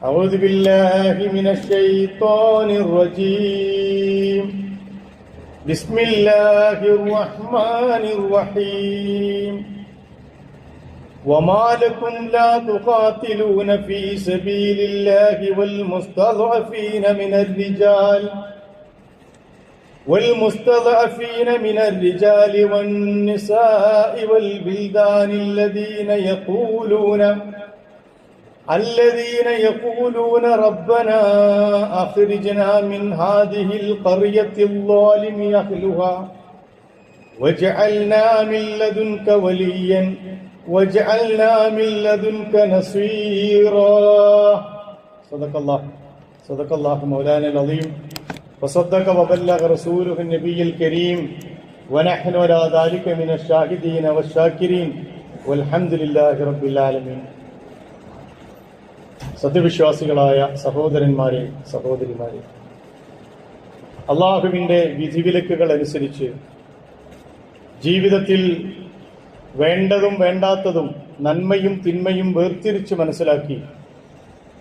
أعوذ بالله من الشيطان الرجيم بسم الله الرحمن الرحيم وما لكم لا تقاتلون في سبيل الله والمستضعفين من الرجال والنساء والبلدان الذين يقولون ربنا أخرجنا من هذه القرية الظالم أهلها واجعلنا من لدنك وليا واجعلنا من لدنك نصيرا صدق الله مولانا العظيم وصدق وبلغ رسوله النبي الكريم ونحن على ذلك من الشاهدين والشاكرين والحمد لله رب العالمين. സത്യവിശ്വാസികളായ സഹോദരന്മാരെ, സഹോദരിമാരെ, അള്ളാഹുവിന്റെ വിധിവിലക്കുകൾ അനുസരിച്ച് ജീവിതത്തിൽ വേണ്ടതും വേണ്ടാത്തതും നന്മയും തിന്മയും വേർതിരിച്ച് മനസ്സിലാക്കി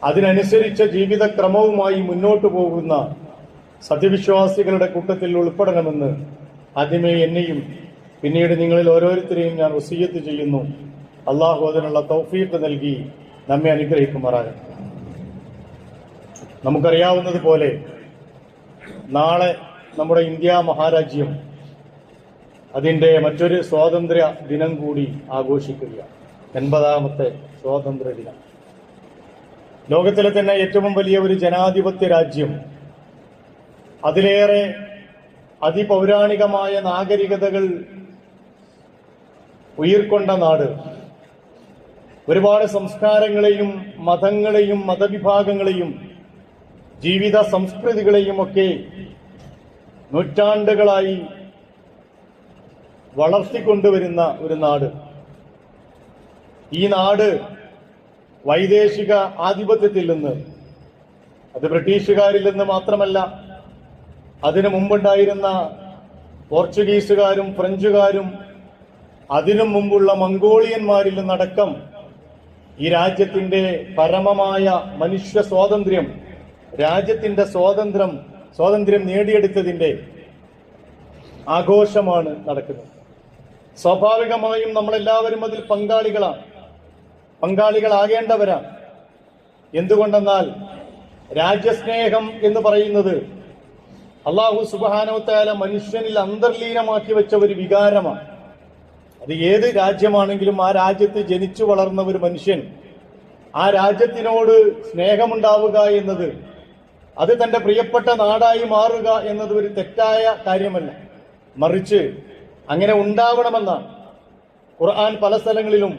അതിനനുസരിച്ച ജീവിതക്രമവുമായി മുന്നോട്ടു പോകുന്ന സത്യവിശ്വാസികളുടെ കൂട്ടത്തിൽ ഉൾപ്പെടണമെന്ന് ആദ്യമേ എന്നെയും പിന്നീട് നിങ്ങളിൽ ഓരോരുത്തരെയും ഞാൻ വസിയ്യത്ത് ചെയ്യുന്നു. അള്ളാഹു അതിനുള്ള തൗഫീഖ് നൽകി നമ്മെ അനുഗ്രഹിക്കുമാറാകട്ടെ. നമുക്കറിയാവുന്നതുപോലെ നാളെ നമ്മുടെ ഇന്ത്യ മഹാരാജ്യം അതിൻ്റെ മറ്റൊരു സ്വാതന്ത്ര്യ ദിനം കൂടി ആഘോഷിക്കുകയാണ്. 80ാമത്തെ സ്വാതന്ത്ര്യ ദിനം. ലോകത്തിലെ തന്നെ ഏറ്റവും വലിയ ഒരു ജനാധിപത്യ രാജ്യം, അതിലേറെ അതിപൗരാണികമായ നാഗരികതകൾ ഉയർക്കൊണ്ട നാട്, ഒരുപാട് സംസ്കാരങ്ങളെയും മതങ്ങളെയും മതവിഭാഗങ്ങളെയും ജീവിത സംസ്കൃതികളെയും ഒക്കെ നൂറ്റാണ്ടുകളായി വളർത്തിക്കൊണ്ടുവരുന്ന ഒരു നാട്. ഈ നാട് വൈദേശിക ആധിപത്യത്തിൽ നിന്ന്, അത് ബ്രിട്ടീഷുകാരിൽ നിന്ന് മാത്രമല്ല, അതിനു മുമ്പുണ്ടായിരുന്ന പോർച്ചുഗീസുകാരും ഫ്രഞ്ചുകാരും അതിനു മുമ്പുള്ള മംഗോളിയന്മാരിൽ നിന്നടക്കം ഈ രാജ്യത്തിന്റെ പരമമായ മനുഷ്യ സ്വാതന്ത്ര്യം, രാജ്യത്തിന്റെ സ്വാതന്ത്ര്യം നേടിയെടുത്തതിന്റെ ആഘോഷമാണ് നടക്കുന്നത്. സ്വാഭാവികമായും നമ്മളെല്ലാവരും അതിൽ പങ്കാളികളാകേണ്ടവരാണ്. എന്തുകൊണ്ടെന്നാൽ രാജ്യസ്നേഹം എന്ന് പറയുന്നത് അല്ലാഹു സുബ്ഹാനഹു വ തആല മനുഷ്യനിൽ അന്തർലീനമാക്കി വെച്ച ഒരു വികാരമാണ്. അത് ഏത് രാജ്യമാണെങ്കിലും ആ രാജ്യത്ത് ജനിച്ചു വളർന്ന ഒരു മനുഷ്യൻ ആ രാജ്യത്തിനോട് സ്നേഹമുണ്ടാവുക എന്നത്, അത് തന്റെ പ്രിയപ്പെട്ട നാടായി മാറുക എന്നത് ഒരു തെറ്റായ കാര്യമല്ല. മറിച്ച് അങ്ങനെ ഉണ്ടാവണമെന്നാണ് ഖുർആൻ പല സ്ഥലങ്ങളിലും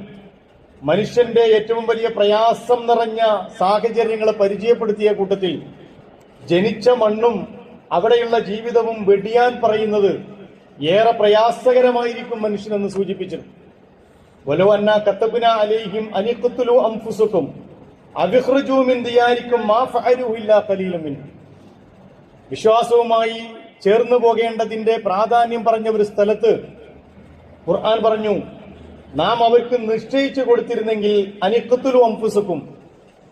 മനുഷ്യന്റെ ഏറ്റവും വലിയ പ്രയാസം നിറഞ്ഞ സാഹചര്യങ്ങളെ പരിചയപ്പെടുത്തിയ കൂട്ടത്തിൽ ജനിച്ച മണ്ണും അവിടെയുള്ള ജീവിതവും വെടിയാൻ പറയുന്നത് ഏറെ പ്രയാസകരമായിരിക്കും മനുഷ്യനെന്ന് സൂചിപ്പിച്ചിട്ടുണ്ട്. വലോ അന്നാ കതബ്നാ അലൈഹിം അനിഖ്തുലു അൻഫുസകും അഖ്റുജൂ മിൻ ദിയാരിക്കും മാ ഫഅലൂ ഇല്ലാ ഖലീലൻ മിൻ. വിശ്വാസവുമായി ചേർന്നു പോകേണ്ടതിന്റെ പ്രാധാന്യം പറഞ്ഞ ഒരു സ്ഥലത്ത് ഖുർആൻ പറഞ്ഞു, നാം അവർക്ക് നിശ്ചയിച്ചു കൊടുത്തിരുന്നെങ്കിൽ അനിഖ്തുലു അൻഫുസകും,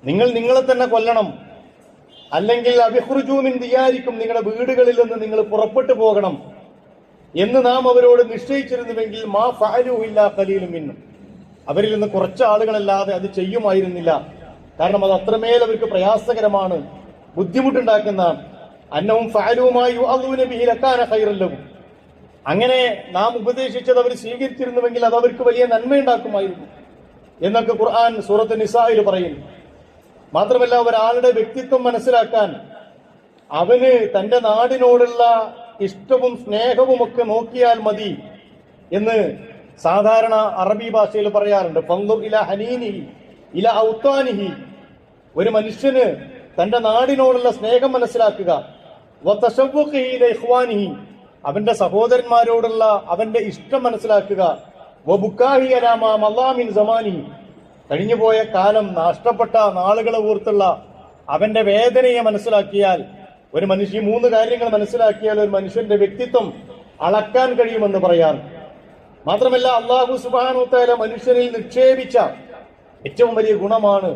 നിങ്ങൾ നിങ്ങളെ തന്നെ കൊല്ലണം, അല്ലെങ്കിൽ അഖ്റുജൂ മിൻ ദിയാരിക്കും, നിങ്ങളുടെ വീടുകളിൽ നിന്ന് നിങ്ങൾ പുറപ്പെട്ടു പോകണം എന്ന് നാം അവരോട് നിശ്ചയിച്ചിരുന്നുവെങ്കിൽ മാ ഫഅലൂ ഇല്ലാ ഖലീലൻ മിൻഹും, അവരിൽ നിന്ന് കുറച്ച് ആളുകളല്ലാതെ അത് ചെയ്യുമായിരുന്നില്ല. കാരണം അത് അത്രമേൽ അവർക്ക് പ്രയാസകരമാണ്, ബുദ്ധിമുട്ടുണ്ടാക്കുന്നതാണ്. അന്നഹും ഫഅലൂ മാ യുഅദൂന ബിഹി ലകാന ഖൈറൻ ലഹും, അങ്ങനെ നാം ഉപദേശിച്ചത് അവർ സ്വീകരിച്ചിരുന്നുവെങ്കിൽ അത് അവർക്ക് വലിയ നന്മയുണ്ടാക്കുമായിരുന്നു എന്നൊക്കെ ഖുർആൻ സൂറത്ത് നിസായിൽ പറയുന്നു. മാത്രമല്ല, ഒരാളുടെ വ്യക്തിത്വം മനസ്സിലാക്കാൻ അവന് തന്റെ നാടിനോടുള്ള ഇഷ്ടവും സ്നേഹവും ഒക്കെ നോക്കിയാൽ മതി എന്ന് സാധാരണ അറബി ഭാഷയിൽ പറയാറുണ്ട്. ഫൻദുർ ഇലാ ഹനീനിഹി ഇലാ ഔത്താനിഹി, ഒരു മനുഷ്യന് തന്റെ നാടിനോടുള്ള സ്നേഹം മനസ്സിലാക്കുക. വതശവ്വുഖിഹി ഇലാ ഇഖ്വാനിഹി, അവന്റെ സഹോദരന്മാരോടുള്ള അവന്റെ ഇഷ്ടം മനസ്സിലാക്കുക. വബുക്കാഹി അലാ മാ മളാ മിൻ സമാനിഹി, കഴിഞ്ഞുപോയ കാലം, നഷ്ടപ്പെട്ട നാളുകളെ ഓർത്തുള്ള അവന്റെ വേദനയെ മനസ്സിലാക്കിയാൽ, ഒരു മനുഷ്യ 3 കാര്യങ്ങൾ മനസ്സിലാക്കിയാൽ ഒരു മനുഷ്യന്റെ വ്യക്തിത്വം അളക്കാൻ കഴിയുമെന്ന് പറയാറ്. മാത്രമല്ല, അല്ലാഹു സുബ്ഹാനഹു വ തആല മനുഷ്യനിൽ നിക്ഷേപിച്ച ഏറ്റവും വലിയ ഗുണമാണ്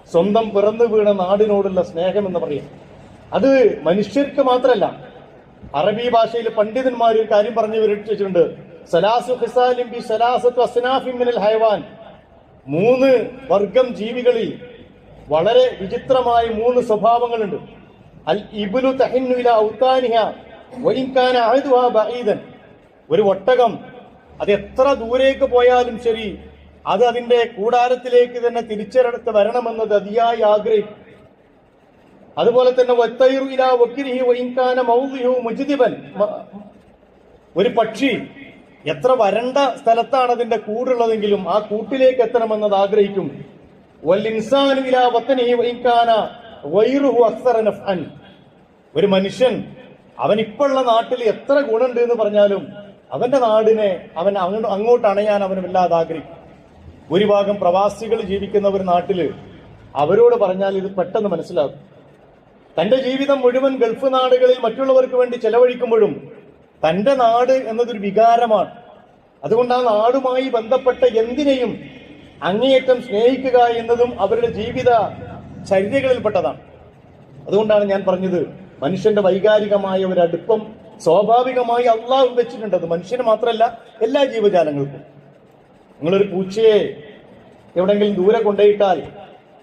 സ്വന്തം പിറന്നു വീണ നാടിനോടുള്ള സ്നേഹം എന്ന് പറയും. അത് മനുഷ്യർക്ക് മാത്രമല്ല, അറബി ഭാഷയിൽ പണ്ഡിതന്മാർ ഒരു കാര്യം പറഞ്ഞു വിവരിച്ചിട്ടുണ്ട്. സലാസു ഖിസാലിൻ ബി സലാസത്തു അസ്നാഫിൻ മിനൽ ഹയവാൻ, 3 വർഗം ജീവികളിൽ വളരെ വിചിത്രമായ 3 സ്വഭാവങ്ങളുണ്ട്. അൽ ഇബ്ലു തഹിന്നു ഇലാ ഔതാനിഹ വഇൻ കാന അഹദുഹാ ബഈദൻ. ഒരു ഒട്ടകം അത് എത്ര ദൂരേക്ക് പോയാലും ശരി, അത് അതിന്റെ കൂടാരത്തിലേക്ക് തന്നെ തിരിച്ചെടുത്ത് വരണമെന്നത് അതിയായി ആഗ്രഹിക്കും. അതുപോലെ തന്നെ വത്തൈറു ഇലാ വക്രിഹി വഇൻ കാന മൗദിഹു മുജ്ദിബൻ. ഒരു പക്ഷി എത്ര വരണ്ട സ്ഥലത്താണ് അതിന്റെ കൂടുള്ളതെങ്കിലും ആ കൂട്ടിലേക്ക് എത്തണമെന്നത് ആഗ്രഹിക്കും. വൽ ഇൻസാനു ഇലാ വതനിഹി വഇൻ കാന വൈറുഹു അക്സറ നഫ്അൻ. ഒരു മനുഷ്യൻ അവൻ ഇപ്പോഴുള്ള നാട്ടിൽ എത്ര ഗുണമുണ്ട് എന്ന് പറഞ്ഞാലും അവന്റെ നാടിനെ അവൻ അങ്ങോട്ട് അണയാൻ അവന് വല്ലാതെ ആഗ്രഹിക്കും. ഭൂരിഭാഗം പ്രവാസികൾ ജീവിക്കുന്ന ഒരു നാട്ടില് അവരോട് പറഞ്ഞാൽ ഇത് പെട്ടെന്ന് മനസ്സിലാകും. തന്റെ ജീവിതം മുഴുവൻ ഗൾഫ് നാടുകളിൽ മറ്റുള്ളവർക്ക് വേണ്ടി ചെലവഴിക്കുമ്പോഴും തന്റെ നാട് എന്നതൊരു വികാരമാണ്. അതുകൊണ്ട് ആ നാടുമായി ബന്ധപ്പെട്ട എന്തിനേയും അങ്ങേയറ്റം സ്നേഹിക്കുക എന്നതും അവരുടെ ജീവിത ചര്യകളിൽപ്പെട്ടതാണ്. അതുകൊണ്ടാണ് ഞാൻ പറഞ്ഞത്, മനുഷ്യന്റെ വൈകാരികമായ ഒരു അടുപ്പം സ്വാഭാവികമായി അള്ളാഹു വെച്ചിട്ടുണ്ട്. അത് മനുഷ്യന് മാത്രമല്ല, എല്ലാ ജീവജാലങ്ങൾക്കും. നിങ്ങളൊരു പൂച്ചയെ എവിടെങ്കിലും ദൂരെ കൊണ്ടുപോയിട്ടാൽ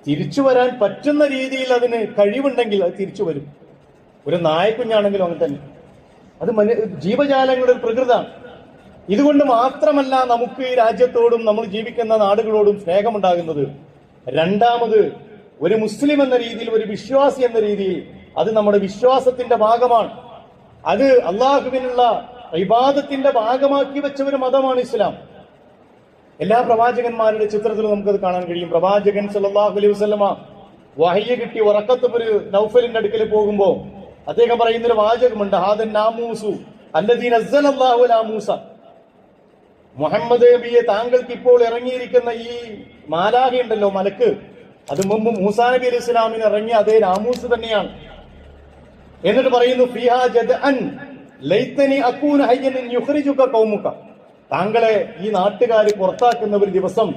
തിരിച്ചു വരാൻ പറ്റുന്ന രീതിയിൽ അതിന് കഴിവുണ്ടെങ്കിൽ അത് തിരിച്ചു വരും. ഒരു നായക്കുഞ്ഞാണെങ്കിലും അങ്ങനെ തന്നെ. അത് ജീവജാലങ്ങളുടെ ഒരു പ്രകൃതമാണ്. ഇതുകൊണ്ട് മാത്രമല്ല നമുക്ക് ഈ രാജ്യത്തോടും നമ്മൾ ജീവിക്കുന്ന നാടുകളോടും സ്നേഹമുണ്ടാകുന്നത്. രണ്ടാമത്, ഒരു മുസ്ലിം എന്ന രീതിയിൽ, ഒരു വിശ്വാസി എന്ന രീതിയിൽ അത് നമ്മുടെ വിശ്വാസത്തിന്റെ ഭാഗമാണ്. അത് അള്ളാഹുവിനുള്ള ഇബാദത്തിന്റെ ഭാഗമാക്കി വെച്ച ഒരു മതമാണ് ഇസ്ലാം. എല്ലാ പ്രവാചകന്മാരുടെ ചിത്രത്തിലും നമുക്കത് കാണാൻ കഴിയും. പ്രവാചകൻ സല്ലല്ലാഹു അലൈഹി വസല്ലമ വഹയ്യ് കിട്ടി വറഖത്ത് നൗഫലിന്റെ അടുക്കൽ പോകുമ്പോ അദ്ദേഹം പറയുന്നൊരു വാചകമുണ്ട്, ഹാദൻ നാമൂസു അല്ലദീ നസ്സലല്ലാഹു അലാ മൂസ. മുഹമ്മദ് നബിയെ താങ്കൾക്ക് ഇപ്പോൾ ഇറങ്ങിയിരിക്കുന്ന ഈ മാലാഖ ഉണ്ടല്ലോ, മലക്ക്, അത് മുമ്പ് മൂസാ നബി അലൈഹി ഇസ്ലാമിന് ഇറങ്ങിയ അതേ നാമൂസ് തന്നെയാണ്. എന്നിട്ട് പറയുന്നു, ഫിഹാ ജദ്അൻ ലൈതനി അകൂന ഹയ്യൻ യുഖ്രിജുക ഖൗമുക. താങ്കളെ ഈ നാട്ടുകാർ പുറത്താക്കുന്ന ഒരു ദിവസം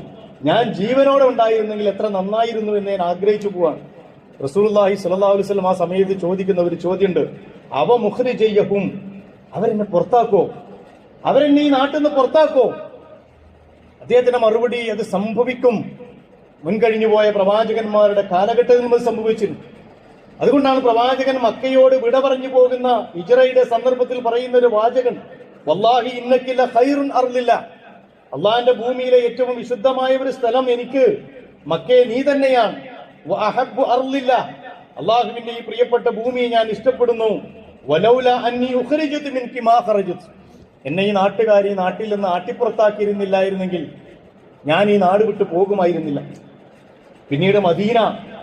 ഞാൻ ജീവനോടെ ഉണ്ടായിരുന്നെങ്കിൽ എത്ര നന്നായിരുന്നു എന്ന് ഞാൻ ആഗ്രഹിച്ചു പോവാണ്. റസൂലുള്ളാഹി സ്വല്ലല്ലാഹു അലൈഹി വസല്ലം ആ സമയത്ത് ചോദിക്കുന്ന ഒരു ചോദ്യമുണ്ട്, അവ മുഖ്രിജയ്യഹും, അവരെന്നെ പുറത്താക്കോ, അവരെന്നെ ഈ നാട്ടിൽ നിന്ന് പുറത്താക്കോ? അദ്ദേഹത്തിന്റെ മറുപടി, അത് സംഭവിക്കും. മുൻകഴിഞ്ഞു പോയ പ്രവാചകന്മാരുടെ കാലഘട്ടത്തിൽ അത് സംഭവിച്ചിരുന്നു. അതുകൊണ്ടാണ് പ്രവാചകൻ മക്കയോട് വിട പറഞ്ഞു പോകുന്ന ഹിജ്റയുടെ സന്ദർഭത്തിൽ പറയുന്ന ഒരു വാചകൻ, വല്ലാഹി ഇന്നകില ഖൈറുൻ അർളില്ല, അള്ളാഹിന്റെ ഭൂമിയിലെ ഏറ്റവും വിശുദ്ധമായ ഒരു സ്ഥലം എനിക്ക് മക്കയെ നീ തന്നെയാണ്. വഅഹബ്ബു അർളില്ല, അള്ളാഹുവിന്റെ ഈ പ്രിയപ്പെട്ട ഭൂമിയെ ഞാൻ ഇഷ്ടപ്പെടുന്നു. വലൗല അന്നി ഉഖ്രിജതു മിൻകി മാ ഖറജതു, എന്നെ ഈ നാട്ടുകാരി നാട്ടിൽ നിന്ന് ആട്ടിപ്പുറത്താക്കിയിരുന്നില്ലായിരുന്നെങ്കിൽ ഞാൻ ഈ നാട് വിട്ടു പോകുമായിരുന്നില്ല. പിന്നീട് മദീന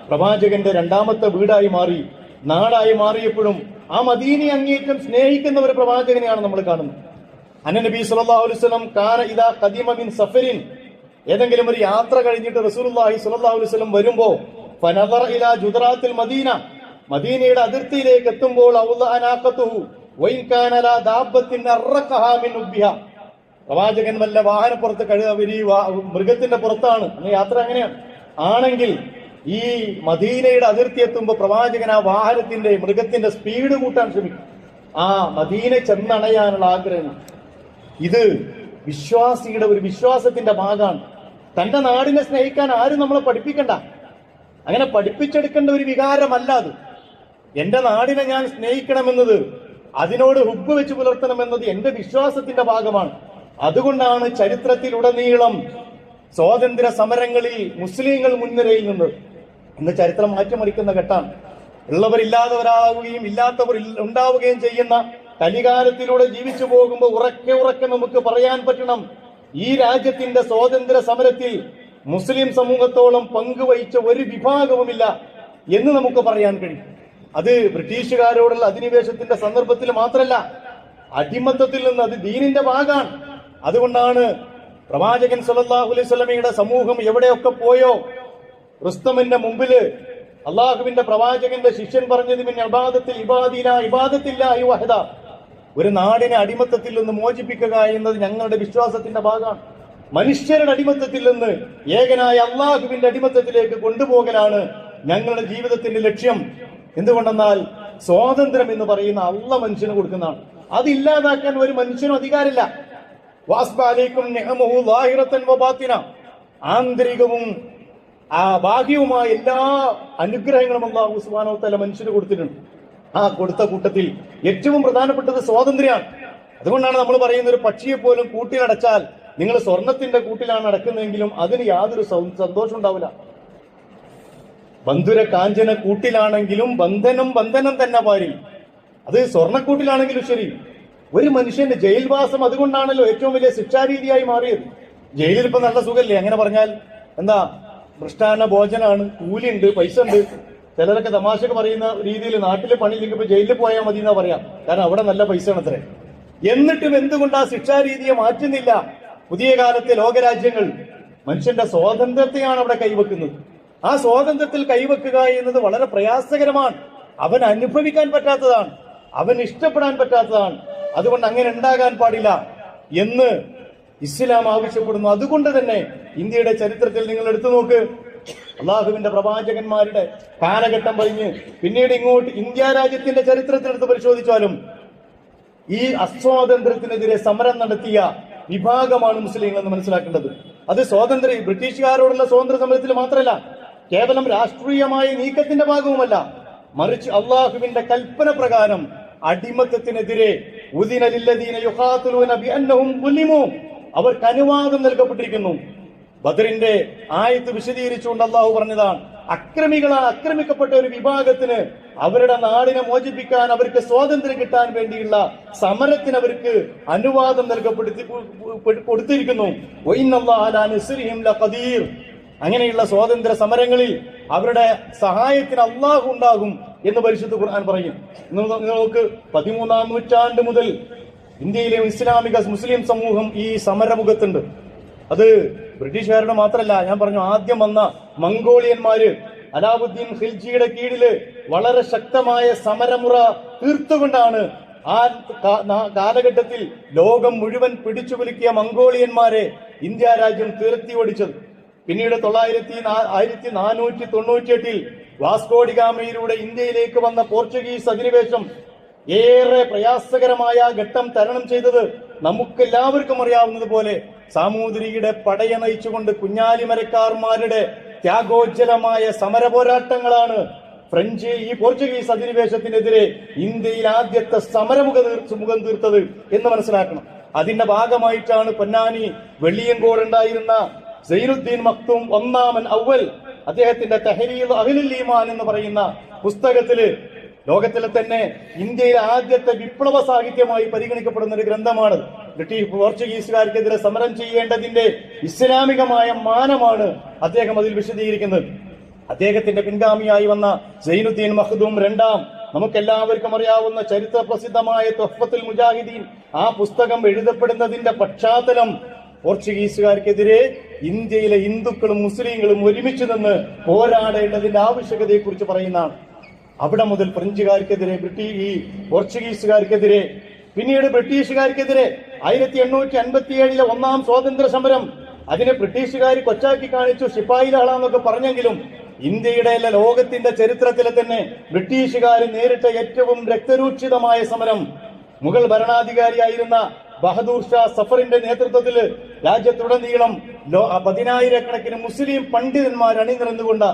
പ്രവാചകന്റെ രണ്ടാമത്തെ വീടായി മാറി, നാടായി മാറിയപ്പോഴും ആ മദീനയെ അങ്ങേയറ്റം സ്നേഹിക്കുന്ന ഒരു പ്രവാചകനെയാണ് നമ്മൾ കാണുന്നത്. അന്നനബി സല്ലല്ലാഹു അലൈഹി വസല്ലം കാന ഇദാ ഖദിമ മിൻ സഫരിൻ, ഏതെങ്കിലും ഒരു യാത്ര കഴിഞ്ഞിട്ട് റസൂലുള്ളാഹി സ്വല്ലല്ലാഹു അലൈഹി വസല്ലം വരുമ്പോ ഫനദറ ഇലാ ജുദറാത്തിൽ മദീന, മദീനയുടെ അതിർത്തിയിലേക്ക് എത്തുമ്പോൾ ഔദഅനാഖതുഹു വഇൻ കാന ലാ ദാബത്തിൻ അർഖഹാ മിൻ ഉബ്ബിഹ, പ്രവാചകൻ വല്ല വാഹനപ്പുറത്ത് മൃഗത്തിന്റെ പുറത്താണ്, യാത്ര അങ്ങനെയാണ് ആണെങ്കിൽ ഈ മദീനയുടെ അതിർത്തി എത്തുമ്പോൾ പ്രവാചകൻ ആ വാഹനത്തിന്റെ മൃഗത്തിന്റെ സ്പീഡ് കൂട്ടാൻ ശ്രമിക്കും. ആ മദീന ചെന്നണയാനുള്ള ആഗ്രഹം. ഇത് വിശ്വാസിയുടെ ഒരു വിശ്വാസത്തിന്റെ ഭാഗമാണ്. തന്റെ നാടിനെ സ്നേഹിക്കാൻ ആരും നമ്മളെ പഠിപ്പിക്കണ്ട, അങ്ങനെ പഠിപ്പിച്ചെടുക്കേണ്ട ഒരു വികാരമല്ല അത്. എന്റെ നാടിനെ ഞാൻ സ്നേഹിക്കണമെന്നത്, അതിനോട് ഹുബ്ബ് വെച്ച് പുലർത്തണമെന്നത് എന്റെ വിശ്വാസത്തിന്റെ ഭാഗമാണ്. അതുകൊണ്ടാണ് ചരിത്രത്തിലുടനീളം സ്വാതന്ത്ര്യ സമരങ്ങളിൽ മുസ്ലിങ്ങൾ മുൻനിരയിൽ നിന്ന് ഇന്ന് ചരിത്രം മാറ്റിമറിക്കുന്ന ഘട്ടമാണ്. ഉള്ളവരില്ലാത്തവരാകുകയും ഇല്ലാത്തവർ ഉണ്ടാവുകയും ചെയ്യുന്ന കലികാലത്തിലൂടെ ജീവിച്ചു പോകുമ്പോൾ ഉറക്കെ ഉറക്കെ നമുക്ക് പറയാൻ പറ്റണം, ഈ രാജ്യത്തിന്റെ സ്വാതന്ത്ര്യ സമരത്തിൽ മുസ്ലിം സമൂഹത്തോളം പങ്കുവഹിച്ച ഒരു വിഭാഗവുമില്ല എന്ന് നമുക്ക് പറയാൻ കഴിയും. അത് ബ്രിട്ടീഷുകാരോടുള്ള അധിനിവേശത്തിന്റെ സന്ദർഭത്തിൽ മാത്രമല്ല, അടിമത്തത്തിൽ നിന്ന് അത് ദീനിന്റെ ഭാഗമാണ്. അതുകൊണ്ടാണ് പ്രവാചകൻ സല്ലല്ലാഹു അലൈഹി വസല്ലമയുടെ സമൂഹം എവിടെയൊക്കെ പോയോ, റുസ്തമിന്റെ മുമ്പില് അള്ളാഹുവിന്റെ പ്രവാചകന്റെ ശിഷ്യൻ പറഞ്ഞത്, മിൻ ഇബാദത്തിൽ ഇബാദിന ഇബാദത്തില്ലാഹി വഹദ, ഒരു നാടിനെ അടിമത്തത്തിൽ നിന്ന് മോചിപ്പിക്കുക എന്നത് ഞങ്ങളുടെ വിശ്വാസത്തിന്റെ ഭാഗമാണ്. മനുഷ്യരുടെ അടിമത്തത്തിൽ നിന്ന് ഏകനായ അള്ളാഹുവിന്റെ അടിമത്തത്തിലേക്ക് കൊണ്ടുപോകലാണ് ഞങ്ങളുടെ ജീവിതത്തിന്റെ ലക്ഷ്യം. എന്തുകൊണ്ടെന്നാൽ സ്വാതന്ത്ര്യം എന്ന് പറയുന്ന അള്ള മനുഷ്യന് കൊടുക്കുന്നതാണ്. അതില്ലാതാക്കാൻ ഒരു മനുഷ്യനും അധികാരമില്ല. വാസ്ബഅലൈക്കും നിഅമഹു ളാഹിറത്തൻ വബാത്തിന, ആന്തരികവും ബാഹ്യവുമായ എല്ലാ അനുഗ്രഹങ്ങളും അല്ലാഹു സുബ്ഹാനഹു വ തആല മനുഷ്യന് കൊടുത്തിട്ടുണ്ട്. ആ കൊടുത്ത കൂട്ടത്തിൽ ഏറ്റവും പ്രധാനപ്പെട്ടത് സ്വാതന്ത്ര്യമാണ്. അതുകൊണ്ടാണ് നമ്മൾ പറയുന്ന ഒരു പക്ഷിയെ പോലും കൂട്ടിലടച്ചാൽ നിങ്ങൾ സ്വർണത്തിന്റെ കൂട്ടിലാണ് അടക്കുന്നതെങ്കിലും അതിന് യാതൊരു സന്തോഷം ഉണ്ടാവില്ല. ബന്ധുര കാഞ്ചന കൂട്ടിലാണെങ്കിലും ബന്ധനം തന്നെ പാരിൽ. അത് സ്വർണ്ണക്കൂട്ടിലാണെങ്കിലും ശരി. ഒരു മനുഷ്യന്റെ ജയിൽവാസം അതുകൊണ്ടാണല്ലോ ഏറ്റവും വലിയ ശിക്ഷാരീതിയായി മാറിയത്. ജയിലിൽ ഇപ്പൊ നല്ല സുഖല്ലേ? അങ്ങനെ പറഞ്ഞാൽ എന്താ, മൃഷ്ടാന്ന ഭോജനാണ്, കൂലിയുണ്ട്, പൈസ ഉണ്ട്. ചിലരൊക്കെ തമാശക്ക് പറയുന്ന രീതിയിൽ നാട്ടിലെ പണിയില്ലെങ്കിൽ ഇപ്പൊ ജയിലിൽ പോയാൽ മതി എന്നാ പറയാം. കാരണം അവിടെ നല്ല പൈസ ആണ് അത്രേ. എന്നിട്ടും എന്തുകൊണ്ട് ആ ശിക്ഷാരീതിയെ മാറ്റുന്നില്ല? പുതിയ കാലത്തെ ലോകരാജ്യങ്ങൾ മനുഷ്യന്റെ സ്വാതന്ത്ര്യത്തെയാണ് അവിടെ കൈവെക്കുന്നത്. ആ സ്വാതന്ത്ര്യത്തിൽ കൈവെക്കുക എന്നത് വളരെ പ്രയാസകരമാണ്. അവൻ അനുഭവിക്കാൻ പറ്റാത്തതാണ്, അവൻ ഇഷ്ടപ്പെടാൻ പറ്റാത്തതാണ്. അതുകൊണ്ട് അങ്ങനെ ഉണ്ടാകാൻ പാടില്ല എന്ന് ഇസ്ലാം ആവശ്യപ്പെടുന്നു. അതുകൊണ്ട് തന്നെ ഇന്ത്യയുടെ ചരിത്രത്തിൽ നിങ്ങൾ എടുത്തു നോക്ക്, അള്ളാഹുവിന്റെ പ്രവാചകന്മാരുടെ കാലഘട്ടം കഴിഞ്ഞ് പിന്നീട് ഇങ്ങോട്ട് ഇന്ത്യ രാജ്യത്തിന്റെ ചരിത്രത്തിലെടുത്ത് പരിശോധിച്ചാലും ഈ അസ്വാതന്ത്ര്യത്തിനെതിരെ സമരം നടത്തിയ വിഭാഗമാണ് മുസ്ലിങ്ങൾ എന്ന് മനസ്സിലാക്കേണ്ടത്. അത് ബ്രിട്ടീഷുകാരോടുള്ള സ്വാതന്ത്ര്യ സമരത്തിൽ മാത്രമല്ല, കേവലം രാഷ്ട്രീയമായ നീക്കത്തിന്റെ ഭാഗവുമല്ല, മറിച്ച് അള്ളാഹുവിന്റെ കൽപ്പന പ്രകാരം അടിമത്തത്തിനെതിരെ അവർക്ക് അനുവാദം നൽകപ്പെട്ടിരിക്കുന്നു. ബദറിന്റെ ആയത്ത് വിശദീകരിച്ചുകൊണ്ട് അള്ളാഹു പറഞ്ഞതാണ്, ആക്രമിക്കപ്പെട്ട ഒരു വിഭാഗത്തിന് അവരുടെ നാടിനെ മോചിപ്പിക്കാൻ, അവർക്ക് സ്വാതന്ത്ര്യം കിട്ടാൻ വേണ്ടിയുള്ള സമരത്തിന് അവർക്ക് അനുവാദം കൊടുത്തിരിക്കുന്നു. അങ്ങനെയുള്ള സ്വാതന്ത്ര്യ സമരങ്ങളിൽ അവരുടെ സഹായത്തിന് അള്ളാഹു ഉണ്ടാകും എന്ന് പരിശുദ്ധ ഖുർആൻ പറയും. നിങ്ങൾക്ക് 13-ാം നൂറ്റാണ്ട് മുതൽ ഇന്ത്യയിലെ ഇസ്ലാമിക മുസ്ലിം സമൂഹം ഈ സമരമുഖത്തുണ്ട്. അത് ബ്രിട്ടീഷുകാരുടെ മാത്രമല്ല, ഞാൻ പറഞ്ഞു ആദ്യം വന്ന മംഗോളിയന്മാര് അലാവുദ്ദീൻ ഖിൽജിയുടെ കീഴില് വളരെ ശക്തമായ സമരമുറ തീർത്തുകൊണ്ടാണ് ആ കാലഘട്ടത്തിൽ ലോകം മുഴുവൻ പിടിച്ചു കുലുക്കിയ മംഗോളിയന്മാരെ ഇന്ത്യ രാജ്യം തുരത്തി ഓടിച്ചത്. പിന്നീട് 1498 വാസ്കോഡിഗാമയിലൂടെ ഇന്ത്യയിലേക്ക് വന്ന പോർച്ചുഗീസ് അധിനിവേശം ഏറെ പ്രയാസകരമായ ഘട്ടം തരണം ചെയ്തത് നമുക്കെല്ലാവർക്കും അറിയാവുന്നതുപോലെ സാമൂതിരിയുടെ പടയെ നയിച്ചുകൊണ്ട് കുഞ്ഞാലിമരക്കാർമാരുടെ ത്യാഗോജ്ജലമായ സമര പോരാട്ടങ്ങളാണ് ഈ പോർച്ചുഗീസ് അധിനിവേശത്തിനെതിരെ ഇന്ത്യയിൽ ആദ്യത്തെ സമരമുഖം തീർത്തത് എന്ന് മനസ്സിലാക്കണം. അതിന്റെ ഭാഗമായിട്ടാണ് പൊന്നാനി വെള്ളിയങ്കോട് ഉണ്ടായിരുന്ന സൈനുദ്ദീൻ മക്തൂം ഒന്നാമൻ അവൽ അദ്ദേഹത്തിന്റെ തഹരീർ അഹ്ലുൽ ഈമാൻ എന്ന് പറയുന്ന പുസ്തകത്തില് ലോകത്തിലെ തന്നെ ഇന്ത്യയിലെ ആദ്യത്തെ വിപ്ലവ സാഹിത്യമായി പരിഗണിക്കപ്പെടുന്ന ഒരു ഗ്രന്ഥമാണ്. പോർച്ചുഗീസുകാർക്കെതിരെ സമരം ചെയ്യേണ്ടതിന്റെ ഇസ്ലാമികമായ മാനമാണ് അദ്ദേഹം അതിൽ വിശദീകരിക്കുന്നത്. അദ്ദേഹത്തിന്റെ പിൻഗാമിയായി വന്ന സൈനുദ്ദീൻ മഖ്ദൂം രണ്ടാം, നമുക്കെല്ലാവർക്കും അറിയാവുന്ന ചരിത്ര പ്രസിദ്ധമായ തുഹ്ഫത്തുൽ മുജാഹിദീൻ, ആ പുസ്തകം എഴുതപ്പെടുന്നതിന്റെ പശ്ചാത്തലം പോർച്ചുഗീസുകാർക്കെതിരെ ഇന്ത്യയിലെ ഹിന്ദുക്കളും മുസ്ലിങ്ങളും ഒരുമിച്ച് നിന്ന് പോരാടേണ്ടതിന്റെ ആവശ്യകതയെക്കുറിച്ച് പറയുന്നതാണ്. അവിടെ മുതൽ ഫ്രഞ്ചുകാർക്കെതിരെ, പോർച്ചുഗീസുകാർക്കെതിരെ, പിന്നീട് ബ്രിട്ടീഷുകാർക്കെതിരെ 1857 ഒന്നാം സ്വാതന്ത്ര്യ സമരം, അതിനെ ബ്രിട്ടീഷുകാർ കൊച്ചാക്കി കാണിച്ചു, ശിപ്പായിലാളാന്നൊക്കെ പറഞ്ഞെങ്കിലും ഇന്ത്യയുടെ അല്ല ലോകത്തിന്റെ ചരിത്രത്തിലെ തന്നെ ബ്രിട്ടീഷുകാർ നേരിട്ട ഏറ്റവും രക്തരൂക്ഷിതമായ സമരം മുഗൾ ഭരണാധികാരിയായിരുന്ന ബഹദൂർ ഷാ സഫറിന്റെ നേതൃത്വത്തിൽ രാജ്യത്തുടനീളം 10,000-കണക്കിന് മുസ്ലിം പണ്ഡിതന്മാർ അണിനിരന്നുകൊണ്ട്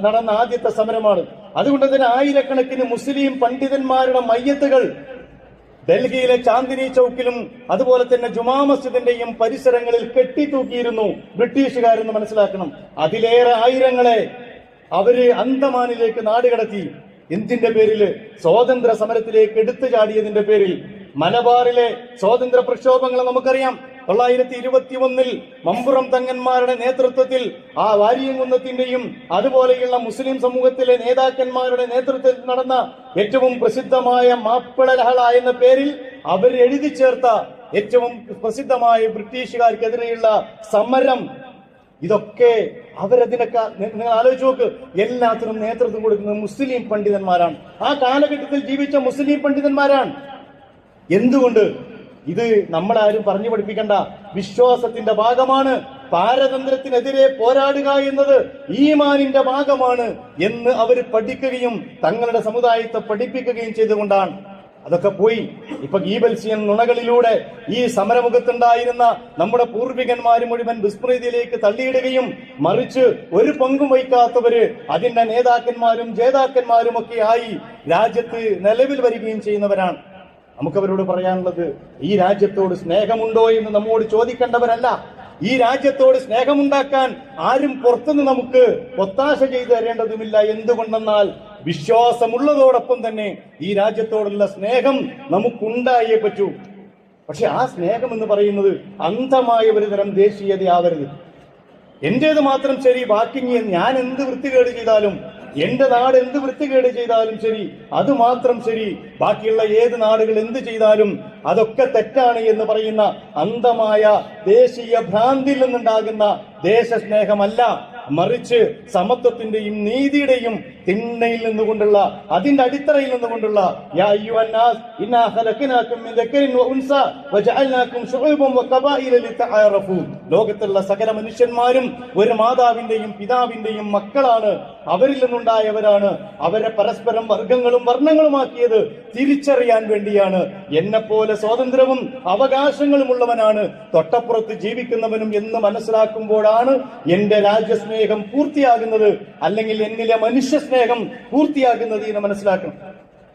നടന്ന ആദ്യത്തെ സമരമാണ്. അതുകൊണ്ട് തന്നെ 1000-കണക്കിന് മുസ്ലിം പണ്ഡിതന്മാരുടെ മയ്യത്തുകൾ ഡൽഹിയിലെ ചാന്ദിനി ചൌക്കിലും അതുപോലെ തന്നെ ജുമാ മസ്ജിദിന്റെയും പരിസരങ്ങളിൽ കെട്ടിത്തൂക്കിയിരുന്നു ബ്രിട്ടീഷുകാരെന്ന് മനസ്സിലാക്കണം. അതിലേറെ ആയിരങ്ങളെ അവര് അന്തമാനിലേക്ക് നാടുകടത്തി. എന്തിന്റെ പേരിൽ? സ്വാതന്ത്ര്യ സമരത്തിലേക്ക് എടുത്തു ചാടിയതിന്റെ പേരിൽ. മലബാറിലെ സ്വാതന്ത്ര്യ പ്രക്ഷോഭങ്ങൾ നമുക്കറിയാം. 1921 മമ്പുറം തങ്ങന്മാരുടെ നേതൃത്വത്തിൽ ആ വാരിയംകുന്നത്തിന്റെയും അതുപോലെയുള്ള മുസ്ലിം സമൂഹത്തിലെ നേതാക്കന്മാരുടെ നേതൃത്വത്തിൽ നടന്ന ഏറ്റവും പ്രസിദ്ധമായ മാപ്പിള ലഹള എന്ന പേരിൽ അവർ എഴുതി ചേർത്ത ഏറ്റവും പ്രസിദ്ധമായ ബ്രിട്ടീഷുകാർക്കെതിരെയുള്ള സമരം, ഇതൊക്കെ അവരതിനൊക്കെ നിങ്ങൾ ആലോചിച്ച് നോക്ക്, എല്ലാത്തിനും നേതൃത്വം കൊടുക്കുന്നത് മുസ്ലിം പണ്ഡിതന്മാരാണ്. ആ കാലഘട്ടത്തിൽ ജീവിച്ച മുസ്ലിം പണ്ഡിതന്മാരാണ്. എന്തുകൊണ്ട്? ഇത് നമ്മളാരും പറഞ്ഞു പഠിപ്പിക്കണ്ട, വിശ്വാസത്തിന്റെ ഭാഗമാണ്. പാരതന്ത്രത്തിനെതിരെ പോരാടുക എന്നത് ഈമാനിന്റെ ഭാഗമാണ് എന്ന് അവർ പഠിക്കുകയും തങ്ങളുടെ സമുദായത്തെ പഠിപ്പിക്കുകയും ചെയ്തുകൊണ്ടാണ്. അതൊക്കെ പോയി ഇപ്പൊ ഗീബൽസിയൻ നുണകളിലൂടെ ഈ സമരമുഖത്തുണ്ടായിരുന്ന നമ്മുടെ പൂർവികന്മാര് മുഴുവൻ വിസ്മൃതിയിലേക്ക് തള്ളിയിടുകയും മറിച്ച് ഒരു പങ്കും വഹിക്കാത്തവര് അതിന്റെ നേതാക്കന്മാരും ജേതാക്കന്മാരും ഒക്കെ ആയി രാജ്യത്ത് നിലവിൽ വരികയും ചെയ്യുന്നവരാണ്. നമുക്കവരോട് പറയാനുള്ളത്, ഈ രാജ്യത്തോട് സ്നേഹമുണ്ടോ എന്ന് നമ്മോട് ചോദിക്കേണ്ടവരല്ല. ഈ രാജ്യത്തോട് സ്നേഹമുണ്ടാക്കാൻ ആരും പുറത്തുനിന്ന് നമുക്ക് ഒത്താശ ചെയ്തു തരേണ്ടതുമില്ല. എന്തുകൊണ്ടെന്നാൽ വിശ്വാസമുള്ളതോടൊപ്പം തന്നെ ഈ രാജ്യത്തോടുള്ള സ്നേഹം നമുക്കുണ്ടായേ പറ്റൂ. പക്ഷെ ആ സ്നേഹം എന്ന് പറയുന്നത് അന്ധമായ ഒരു തരം ദേശീയതയാവരുത്. എന്റേത് മാത്രം ശരി, ബാക്കി ഞാൻ എന്ത് വൃത്തികേട് ചെയ്താലും, എന്റെ നാട് എന്ത് വൃത്തികേട് ചെയ്താലും ശരി, അത് മാത്രം ശരി, ബാക്കിയുള്ള ഏത് നാടുകൾ എന്ത് ചെയ്താലും അതൊക്കെ തെറ്റാണ് എന്ന് പറയുന്ന അന്ധമായ ദേശീയ ഭ്രാന്തിൽ നിന്നുണ്ടാകുന്ന ദേശസ്നേഹമല്ല, മറിച്ച് സമത്വത്തിന്റെയും നീതിയുടെയും തിണ്ണയിൽ നിന്നുകൊണ്ടുള്ള, അതിന്റെ അടിത്തറയിൽ നിന്നുകൊണ്ടുള്ള ലോകത്തുള്ള സകല മനുഷ്യന്മാരും ഒരു മാതാവിന്റെയും പിതാവിന്റെയും മക്കളാണ്, അവരിൽ നിന്നുണ്ടായവരാണ്. അവരെ പരസ്പരം വർഗങ്ങളും വർണ്ണങ്ങളുമാക്കിയത് തിരിച്ചറിയാൻ വേണ്ടിയാണ്. എന്നെപ്പോലെ സ്വാതന്ത്ര്യവും അവകാശങ്ങളും ഉള്ളവനാണ് തൊട്ടപ്പുറത്ത് ജീവിക്കുന്നവനും എന്ന് മനസ്സിലാക്കുമ്പോഴാണ് എന്റെ രാജ്യസ്നേഹം പൂർത്തിയാകുന്നത്, അല്ലെങ്കിൽ എന്നിലെ മനുഷ്യ സ്നേഹം പൂർത്തിയാകുന്നത് എന്ന് മനസ്സിലാക്കണം.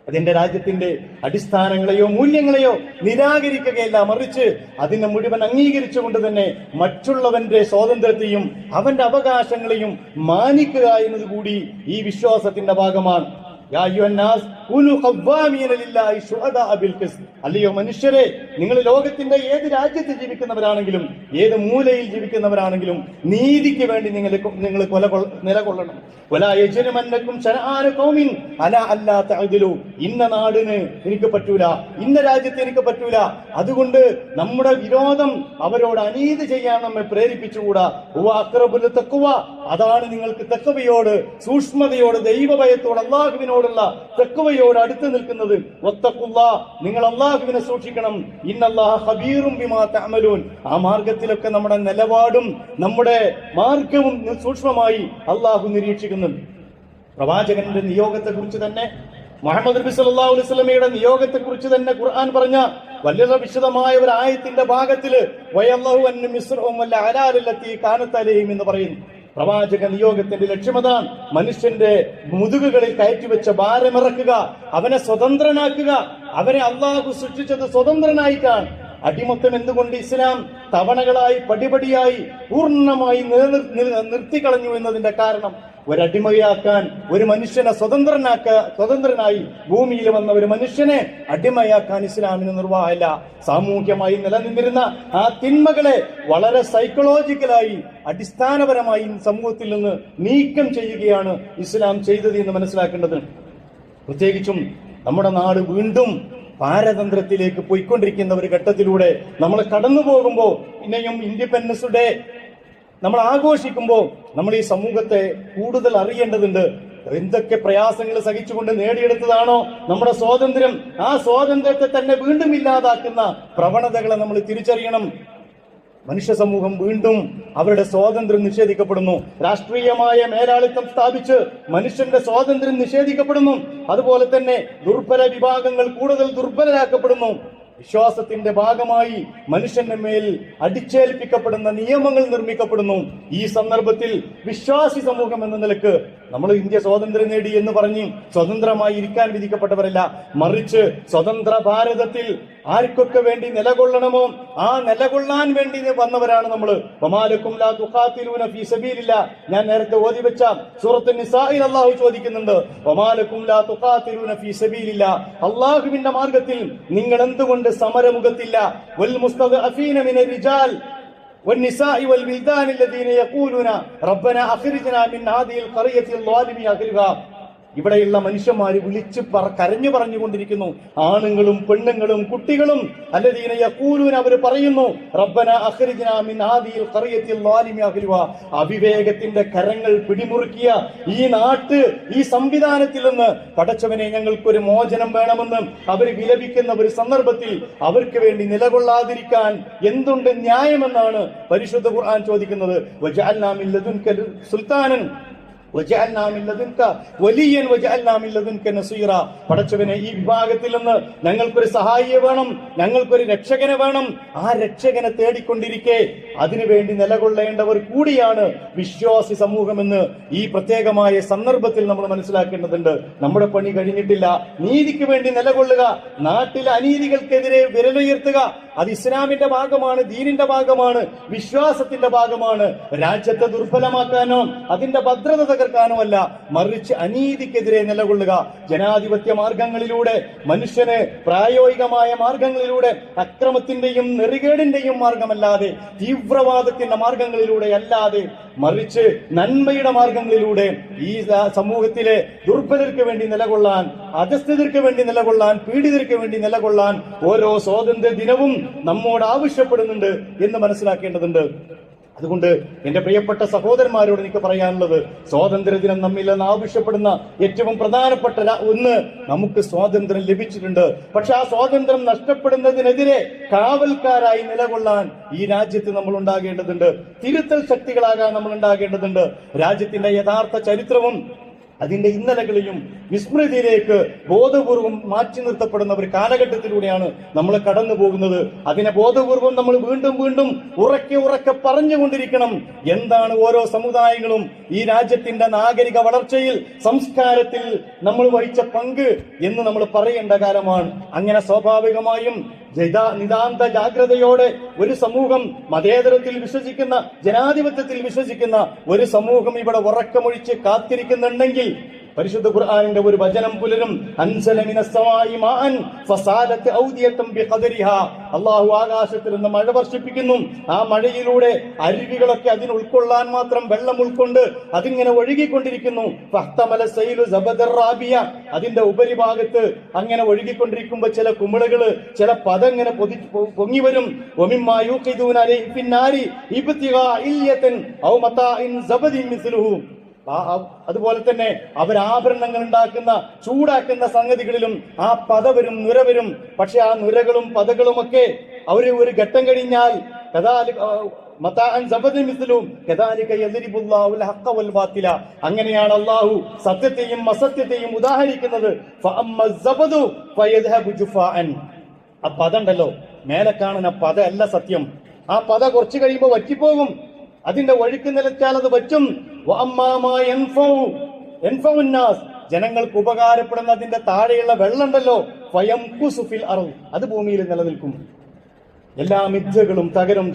അതിന്റെ രാജ്യത്തിന്റെ അടിസ്ഥാനങ്ങളെയോ മൂല്യങ്ങളെയോ നിരാകരിക്കുകയല്ല, മറിച്ച് അതിനെ മുഴുവൻ അംഗീകരിച്ചുകൊണ്ട് തന്നെ മറ്റുള്ളവന്റെ സ്വാതന്ത്ര്യത്തെയും അവന്റെ അവകാശങ്ങളെയും മാനിക്കുക എന്നതുകൂടി ഈ വിശ്വാസത്തിന്റെ ഭാഗമാണ്. അല്ലയോ മനുഷ്യരെ, നിങ്ങൾ ലോകത്തിന്റെ ഏത് രാജ്യത്ത് ജീവിക്കുന്നവരാണെങ്കിലും ഏത് മൂലയിൽ ജീവിക്കുന്നവരാണെങ്കിലും നീതിക്ക് വേണ്ടി നിങ്ങൾ നിലകൊള്ളണം. ഇന്ന നാടിന് എനിക്ക് പറ്റൂല, ഇന്ന രാജ്യത്ത് എനിക്ക് പറ്റൂല, അതുകൊണ്ട് നമ്മുടെ വിരോധം അവരോട് അനീതി ചെയ്യാൻ നമ്മെ പ്രേരിപ്പിച്ചുകൂടാ. അതാണ് നിങ്ങൾക്ക് തഖ്വയോട്, സൂക്ഷ്മതയോട്, ദൈവഭയത്തോട്, അല്ലാഹുവിനോടുള്ള തഖ്വയോട് അടുത്ത് നിൽക്കുന്നത്. നിങ്ങൾ അല്ലാഹുവിനെ സൂക്ഷിക്കണം. ഇന്നല്ലാഹ ഖബീറും ബിമാ തഅമലൂൻ. ആ മാർഗത്തിലൊക്കെ നമ്മുടെ നിലപാടും നമ്മുടെ മാർഗവും സൂക്ഷ്മമായി അല്ലാഹു നിരീക്ഷിക്കുന്നുണ്ട്. പ്രവാചകന്റെ നിയോഗത്തെ കുറിച്ച് തന്നെ, മുഹമ്മദ് നബി സല്ലല്ലാഹു അലൈഹി വസല്ലമയുടെ നിയോഗത്തെ കുറിച്ച് തന്നെ ഖുർആൻ പറഞ്ഞ വളരെ വിശദമായ ഒരു ആയത്തിന്റെ ഭാഗത്തില് വയല്ലാഹു അൻ മിസ്റഹും വൽ അലാലല്ലത്തി കാനത് അലൈഹിം എന്ന് പറയുന്നു. പ്രവാചക നിയോഗത്തിന്റെ ലക്ഷ്യമതാണ്. മനുഷ്യന്റെ മുതുകുകളിൽ കയറ്റിവെച്ച ഭാരമിറക്കുക, അവനെ സ്വതന്ത്രനാക്കുക. അവനെ അള്ളാഹു സൃഷ്ടിച്ചത് സ്വതന്ത്രനായിട്ടാണ്. അടിമത്തം എന്തുകൊണ്ട് ഇസ്ലാം തവണകളായി പടിപടിയായി പൂർണ്ണമായി നിർത്തിക്കളഞ്ഞു എന്നതിന്റെ കാരണം, ഒരടിമയാക്കാൻ ഒരു മനുഷ്യനെ സ്വതന്ത്രനായി ഭൂമിയിൽ വന്ന ഒരു മനുഷ്യനെ അടിമയാക്കാൻ ഇസ്ലാമിന് നിർവാഹമില്ല. സാമൂഹ്യമായി നിലനിന്നിരുന്ന ആ തിന്മകളെ വളരെ സൈക്കോളജിക്കലായി അടിസ്ഥാനപരമായി സമൂഹത്തിൽ നിന്ന് നീക്കം ചെയ്യുകയാണ് ഇസ്ലാം ചെയ്തത് എന്ന് മനസ്സിലാക്കേണ്ടത്. പ്രത്യേകിച്ചും നമ്മുടെ നാട് വീണ്ടും പാരതന്ത്രത്തിലേക്ക് പോയിക്കൊണ്ടിരിക്കുന്ന ഒരു ഘട്ടത്തിലൂടെ നമ്മൾ കടന്നു പോകുമ്പോൾ, പിന്നെയും ഇൻഡിപെൻഡൻസ് ഡേ നമ്മൾ ആഘോഷിക്കുമ്പോൾ നമ്മൾ ഈ സമൂഹത്തെ കൂടുതൽ അറിയേണ്ടതുണ്ട്. എന്തൊക്കെ പ്രയാസങ്ങൾ സഹിച്ചുകൊണ്ട് നേടിയെടുത്തതാണോ നമ്മുടെ സ്വാതന്ത്ര്യം, ആ സ്വാതന്ത്ര്യത്തെ തന്നെ വീണ്ടും ഇല്ലാതാക്കുന്ന പ്രവണതകളെ നമ്മൾ തിരിച്ചറിയണം. മനുഷ്യ സമൂഹം വീണ്ടും അവരുടെ സ്വാതന്ത്ര്യം നിഷേധിക്കപ്പെടുന്നു. രാഷ്ട്രീയമായ മേലാളിത്തം സ്ഥാപിച്ച് മനുഷ്യന്റെ സ്വാതന്ത്ര്യം നിഷേധിക്കപ്പെടുന്നു. അതുപോലെ തന്നെ ദുർബല വിഭാഗങ്ങൾ കൂടുതൽ ദുർബലരാക്കപ്പെടുന്നു. വിശ്വാസത്തിന്റെ ഭാഗമായി മനുഷ്യന്റെ മേൽ അടിച്ചേൽപ്പിക്കപ്പെടുന്ന നിയമങ്ങൾ നിർമ്മിക്കപ്പെടുന്നു. ഈ സന്ദർഭത്തിൽ വിശ്വാസി സമൂഹം എന്ന നിലക്ക് നമ്മൾ ഇന്ത്യ സ്വാതന്ത്ര്യം നേടി എന്ന് പറഞ്ഞ് സ്വതന്ത്രമായി ഇരിക്കാൻ വിധിക്കപ്പെട്ടവരല്ല, മറിച്ച് സ്വതന്ത്ര ഭാരതത്തിൽ ആർക്കൊക്കെ വേണ്ടി നിലകൊള്ളണമോ ആ നിലകൊള്ളാൻ വേണ്ടി വന്നവരാണ് നമ്മൾ. വമാലക്കും ലാ തുഖാതിലൂന ഫീ സബീലില്ലാ, ഞാൻ നേരത്തെ ഓതി വെച്ച സൂറത്ത് നിസായിൽ അല്ലാഹു ചോദിക്കുന്നുണ്ട്, വമാലക്കും ലാ തുഖാതിലൂന ഫീ സബീലില്ലാ, അല്ലാഹുവിന്റെ മാർഗ്ഗത്തിൽ നിങ്ങൾ എന്തുകൊണ്ട് സമരമുഖത്തില്ല. വൽ മുസ്തദഅഫീന മിനർ റിജാൽ والنساء والولدان الذين يقولون ربنا أخرجنا من هذه القرية الظالم أهلها. ഇവിടെയുള്ള മനുഷ്യന്മാര് കരഞ്ഞു പറഞ്ഞുകൊണ്ടിരിക്കുന്നു. ആണുങ്ങളും പെണ്ണുങ്ങളും കുട്ടികളും അല്ലദീന യഖൂലൂന, അവർ പറയുന്നു റബ്ബന അഖ്രിജ്നാ മിൻ ഹാദിഹിൽ ഖറിയത്തിൽ ളാലിമി അഹ്ലുഹാ, അവിവേകത്തിന്റെ കരങ്ങൾ പിടിമുറുക്കിയ ഈ നാട്ട്, ഈ സംവിധാനത്തിൽ നിന്ന് പടച്ചവനെ ഞങ്ങൾക്കൊരു മോചനം വേണമെന്ന് അവർ വിലപിക്കുന്ന ഒരു സന്ദർഭത്തിൽ അവർക്ക് വേണ്ടി നിലകൊള്ളാതിരിക്കാൻ എന്തുണ്ട് ന്യായമെന്നാണ് പരിശുദ്ധ ഖുർആൻ ചോദിക്കുന്നത്. വജഅൽനാ മിൻ ലദുൻക സുൽത്താനൻ വജഅൽനാ മിൻ ലദുൻക വലിയൻ വജഅൽനാ മിൻ ലദുൻക നസീറ, പടച്ചവനെ ഈ വിഭാഗത്തിൽ നിന്ന് ഞങ്ങൾക്കൊരു സഹായിയെ വേണം, ഞങ്ങൾക്കൊരു രക്ഷകനെ വേണം. ആ രക്ഷകനെ തേടിക്കൊണ്ടിരിക്കെ അതിനുവേണ്ടി നിലകൊള്ളേണ്ടവർ കൂടിയാണ് വിശ്വാസി സമൂഹമെന്ന് ഈ പ്രത്യേകമായ സന്ദർഭത്തിൽ നമ്മൾ മനസ്സിലാക്കേണ്ടതുണ്ട്. നമ്മുടെ പണി കഴിഞ്ഞിട്ടില്ല. നീതിക്ക് വേണ്ടി നിലകൊള്ളുക, നാട്ടിലെ അനീതികൾക്കെതിരെ വിരലുയർത്തുക, അത് ഇസ്ലാമിന്റെ ഭാഗമാണ്, ദീനിന്റെ ഭാഗമാണ്, വിശ്വാസത്തിന്റെ ഭാഗമാണ്. രാജ്യത്തെ ദുർബലമാക്കാനോ അതിന്റെ ഭദ്രത തകർക്കാനോ അല്ല, മറിച്ച് അനീതിക്കെതിരെ നിലകൊള്ളുക. ജനാധിപത്യ മാർഗങ്ങളിലൂടെ, മനുഷ്യന് പ്രായോഗികമായ മാർഗങ്ങളിലൂടെ, അക്രമത്തിന്റെയും നെറികേടിന്റെയും മാർഗമല്ലാതെ, തീവ്രവാദത്തിന്റെ മാർഗങ്ങളിലൂടെ അല്ലാതെ, മറിച്ച് നന്മയുടെ മാർഗങ്ങളിലൂടെ ഈ സമൂഹത്തിലെ ദുർബലർക്ക് വേണ്ടി നിലകൊള്ളാൻ, അധസ്ഥിതർക്ക് വേണ്ടി നിലകൊള്ളാൻ, പീഡിതർക്ക് വേണ്ടി നിലകൊള്ളാൻ ഓരോ സ്വാതന്ത്ര്യ ദിനവും നമ്മോട് ആവശ്യപ്പെടുന്നുണ്ട് എന്ന് മനസ്സിലാക്കേണ്ടതുണ്ട്. അതുകൊണ്ട് എന്റെ പ്രിയപ്പെട്ട സഹോദരന്മാരോട് എനിക്ക് പറയാനുള്ളത്, സ്വാതന്ത്ര്യദിനം നമ്മിൽ നിന്ന് ആവശ്യപ്പെടുന്ന ഏറ്റവും പ്രധാനപ്പെട്ട ഒന്ന്, നമുക്ക് സ്വാതന്ത്ര്യം ലഭിച്ചിട്ടുണ്ട്. പക്ഷെ ആ സ്വാതന്ത്ര്യം നഷ്ടപ്പെടുന്നതിനെതിരെ കാവൽക്കാരായി നിലകൊള്ളാൻ ഈ രാജ്യത്ത് നമ്മൾ ഉണ്ടാകേണ്ടതുണ്ട്. തിരുത്തൽ ശക്തികളാകാൻ നമ്മൾ ഉണ്ടാകേണ്ടതുണ്ട്. രാജ്യത്തിന്റെ യഥാർത്ഥ ചരിത്രവും അതിന്റെ ഇന്നലകളെയും വിസ്മൃതിയിലേക്ക് ബോധപൂർവം മാറ്റി നിർത്തപ്പെടുന്ന ഒരു കാലഘട്ടത്തിലൂടെയാണ് നമ്മൾ കടന്നു പോകുന്നത്. അതിനെ ബോധപൂർവം നമ്മൾ വീണ്ടും വീണ്ടും ഉറക്കെ പറഞ്ഞുകൊണ്ടിരിക്കണം. എന്താണ് ഓരോ സമുദായങ്ങളും ഈ രാജ്യത്തിന്റെ നാഗരിക വളർച്ചയിൽ, സംസ്കാരത്തിൽ നമ്മൾ വഹിച്ച പങ്ക് എന്ന് നമ്മൾ പറയേണ്ട കാലമാണ്. അങ്ങനെ സ്വാഭാവികമായും നിതാന്ത ജാഗ്രതയോടെ ഒരു സമൂഹം, മതേതരത്തിൽ വിശ്വസിക്കുന്ന, ജനാധിപത്യത്തിൽ വിശ്വസിക്കുന്ന ഒരു സമൂഹം ഇവിടെ ഉറക്കമൊഴിച്ച് കാത്തിരിക്കുന്നുണ്ടെങ്കിൽ പരിശുദ്ധ ഖുർആനിന്റെ ഒരു വചനം പുലരും. അൻസല മിനസ് സമാഇ മാഅൻ ഫസാലത് ഔദിയതൻ ബിഖദരിഹാ, അല്ലാഹു ആകാശത്തിൽ നിന്ന് മഴ വർഷിപ്പിക്കുന്നു. ആ മഴയിലൂടെ അരുവികളൊക്കെ അതിന് ഉൾക്കൊള്ളാൻ മാത്രം വെള്ളം ഉൾക്കൊണ്ട് അതിങ്ങനെ ഒഴുകിക്കൊണ്ടിരിക്കുന്നു. ഫഹ്തമല സൈലു സബദർ റാബിയ, അതിന്റെ ഉപരിഭാഗത്ത് അങ്ങനെ ഒഴുകിക്കൊണ്ടിരിക്കുമ്പോൾ ചില കുമിളകള്, ചില പദങ്ങനെ പൊങ്ങി വരും. വമിമ്മാ യൂഖിദൂന അലൈഹി ഫിന്നാരി ഇബ്തിഗാ ഇല്യതൻ ഔ മതാഇൻ സബദിൻ മിസ്ലുഹു, അതുപോലെ തന്നെ അവർ ആഭരണങ്ങൾ ഉണ്ടാക്കുന്ന, ചൂടാക്കുന്ന സംഗതികളിലും ആ പദവരും നുരവരും. പക്ഷെ ആ നുരകളും പദകളുമൊക്കെ അവര് ഒരു ഘട്ടം കഴിഞ്ഞാൽ അങ്ങനെയാണ് അള്ളാഹു സത്യത്തെയും അസത്യത്തെയും ഉദാഹരിക്കുന്നത്. ആ പദണ്ടല്ലോ, മേലെ കാണുന്ന പദ അല്ല സത്യം. ആ പദ കുറച്ചു കഴിയുമ്പോൾ വറ്റിപ്പോകും. അതിന്റെ ഒഴുക്ക് നിലച്ചാൽ അത് വറ്റും. ജനങ്ങൾക്ക് ഉപകാരപ്പെടുന്ന അതിന്റെ താഴെയുള്ള വെള്ളമുണ്ടല്ലോ, അത് ഭൂമിയിൽ നിലനിൽക്കും. എല്ലാ മിഥ്യകളും തകരും.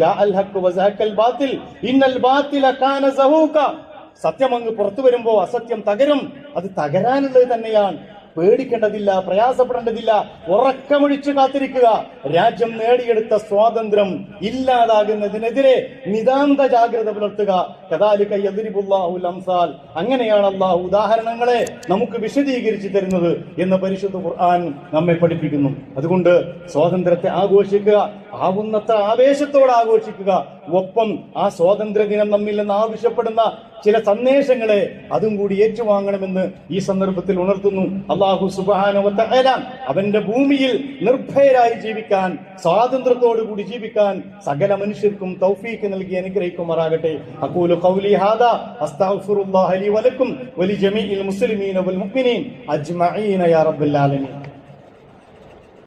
സത്യം അങ്ങ് പുറത്തു വരുമ്പോ അസത്യം തകരും. അത് തകരാനുള്ളത് തന്നെയാണ്. പേടിക്കേണ്ടതില്ല, പ്രയാസപ്പെടേണ്ടതില്ല, ഉറക്കമൊഴിച്ചു കാത്തിരിക്കുക. രാജ്യം നേടിയെടുത്ത സ്വാതന്ത്ര്യം ഇല്ലാതാകുന്നതിനെതിരെ നിതാന്ത ജാഗ്രത പുലർത്തുക. കദാലിക യദ്രിബുല്ലാഹുൽ അംസാൽ, അങ്ങനെയാണ് അല്ലാഹു ഉദാഹരണങ്ങളെ നമുക്ക് വിശദീകരിച്ചു തരുന്നത് എന്ന് പരിശുദ്ധ ഖുർആൻ നമ്മെ പഠിപ്പിക്കുന്നു. അതുകൊണ്ട് സ്വാതന്ത്ര്യത്തെ ആഘോഷിക്കുക, ആവുന്നത്ര ആവേശത്തോടെ ആഘോഷിക്കുക. ഒപ്പം ആ സ്വാതന്ത്ര്യ ദിനം നമ്മിൽ നിന്ന് ആവശ്യപ്പെടുന്ന ചില സന്ദേശങ്ങളെ അതും കൂടി ഏറ്റുവാങ്ങണമെന്ന് ഈ സന്ദർഭത്തിൽ ഉണർത്തുന്നു. അല്ലാഹു സുബ്ഹാനഹു വ തആല അവന്റെ ഭൂമിയിൽ നിർഭയരായി ജീവിക്കാൻ, സ്വാതന്ത്ര്യത്തോടു കൂടി ജീവിക്കാൻ സകല മനുഷ്യർക്കും തൗഫീഖ് നൽകി അനുഗ്രഹിക്കുമാറാകട്ടെ. അഖൂലു ഖൗലി ഹാദാ അസ്തഗ്ഫിറുല്ലാഹ ലി വലക്കും വലി ജമീഇൽ മുസ്ലിമീന വൽ മുഅ്മിനീൻ അജ്മഈന യാ റബ്ബൽ ആലമീൻ.